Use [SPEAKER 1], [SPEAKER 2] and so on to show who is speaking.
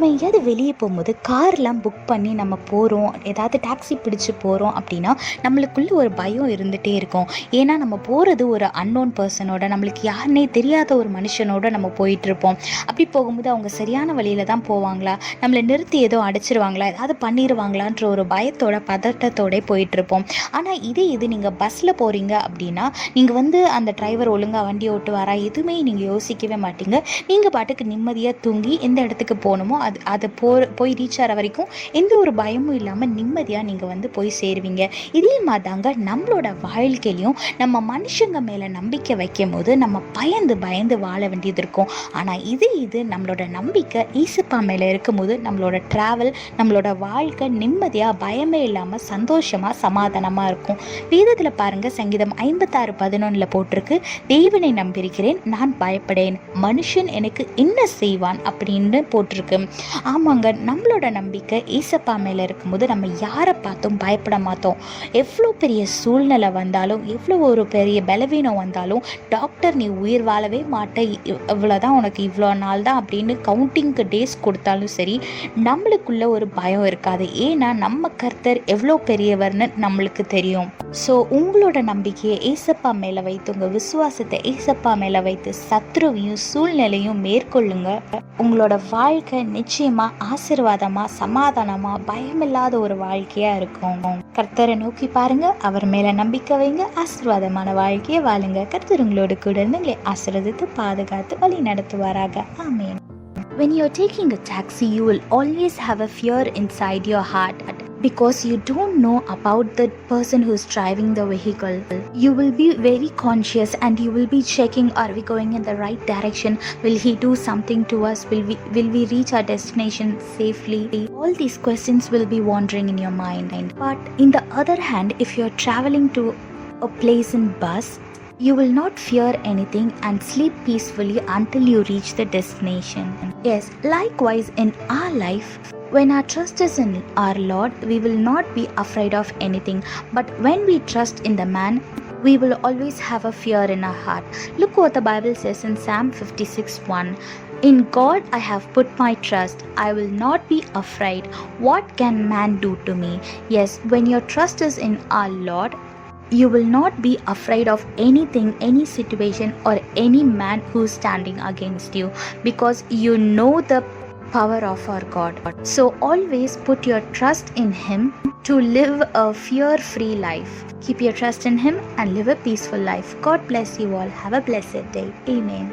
[SPEAKER 1] நம்ம எங்கேயாவது வெளியே போகும்போது கார்லாம் புக் பண்ணி நம்ம போகிறோம், ஏதாவது டாக்ஸி பிடிச்சி போகிறோம் அப்படின்னா நம்மளுக்குள்ளே ஒரு பயம் இருந்துகிட்டே இருக்கும். ஏன்னா நம்ம போகிறது ஒரு அன்னோன் பர்சனோட, நம்மளுக்கு யாருன்னே தெரியாத ஒரு மனுஷனோட நம்ம போயிட்டுருப்போம். அப்படி போகும்போது அவங்க சரியான வழியில் தான் போவாங்களா, நம்மளை நிறுத்தி ஏதோ அடிச்சிருவாங்களா, ஏதாவது பண்ணிடுவாங்களான்ற ஒரு பயத்தோட பதட்டத்தோட போயிட்டுருப்போம். ஆனால் இது நீங்கள் பஸ்ஸில் போகிறீங்க அப்படின்னா நீங்கள் அந்த டிரைவர் ஒழுங்காக வண்டி ஓட்டுவாரா எதுவுமே நீங்கள் யோசிக்கவே மாட்டீங்க. நீங்கள் பாட்டுக்கு நிம்மதியாக தூங்கி எந்த இடத்துக்கு போகணுமோ அதை போய் ரீச் ஆகிற வரைக்கும் எந்த ஒரு பயமும் இல்லாமல் நிம்மதியாக நீங்கள் போய் சேருவீங்க. இதே மாதிரி தாங்க நம்மளோட வாழ்க்கையிலையும் நம்ம மனுஷங்க மேலே நம்பிக்கை வைக்கும் போது நம்ம பயந்து வாழ வேண்டியது இருக்கும். ஆனால் இது நம்மளோட நம்பிக்கை ஈசப்பா மேலே இருக்கும்போது நம்மளோட ட்ராவல், நம்மளோட வாழ்க்கை நிம்மதியாக பயமே இல்லாமல் சந்தோஷமாக சமாதானமாக இருக்கும். வேதத்தில் பாருங்கள், சங்கீதம் 56:11 போட்டிருக்கு, தேவனை நம்பியிருக்கிறேன், நான் பயப்படேன், மனுஷன் எனக்கு என்ன செய்வான் அப்படின்னு போட்டிருக்கு. ஆமாங்க, நம்மளோட நம்பிக்கை ஈசப்பா மேலே இருக்கும்போது நம்ம யாரை பார்த்தும் பயப்பட மாட்டோம். எவ்வளோ பெரிய சூழ்நிலை வந்தாலும், எவ்வளோ ஒரு பெரிய பலவீனம் வந்தாலும், டாக்டர் நீ உயிர் வாழவே மாட்ட, இவ்வளோதான் உனக்கு இவ்வளோ நாள் தான் அப்படின்னு கவுண்டிங்க்கு டேஸ் கொடுத்தாலும் சரி, நம்மளுக்குள்ள ஒரு பயம் இருக்காது. ஏன்னா நம்ம கர்த்தர் எவ்வளோ பெரியவர்னு நம்மளுக்கு தெரியும். ஸோ உங்களோட நம்பிக்கையை ஏசப்பா மேலே வைத்து, உங்கள் விசுவாசத்தை ஏசப்பா மேலே வைத்து சத்ருவையும் சூழ்நிலையும் மேற்கொள்ளுங்க. உங்களோட வாழ்க்கை நிச்சயமாக ஆசீர்வாதமாக சமாதானமாக பயமில்லாத ஒரு வாழ்க்கையாக இருக்கும். கர்த்தரை நோக்கி பாருங்க, அவர் மேலே நம்பிக்கை வைங்க, ஆசீர்வாதமான வாழ்க்கையை வாழுங்க. கர்த்தர் உங்களோட கூட இருந்து உங்களை ஆசீர்வதித்து பாதுகாத்து வழி நடத்துவாராக. ஆமென். When you're taking a taxi, you will always have a fear inside your heart because you don't know about the person who's driving the vehicle. You will be very conscious and you will be checking, are we going in the right direction? Will he do something to us? Will we reach our destination safely? All these questions will be wandering in your mind. But in the other hand, if you're traveling to a place in bus, you will not fear anything and sleep peacefully until you reach the destination. Yes, likewise in our life, when our trust is in our Lord, we will not be afraid of anything. But when we trust in the man, we will always have a fear in our heart. Look what the Bible says in Psalm 56:1. In God I have put my trust. I will not be afraid. What can man do to me? Yes, when your trust is in our Lord, you will not be afraid of anything, any situation or any man who is standing against you, because you know the power of our God. So always put your trust in him to live a fear-free life. Keep your trust in him and live a peaceful life. God bless you all. Have a blessed day. Amen.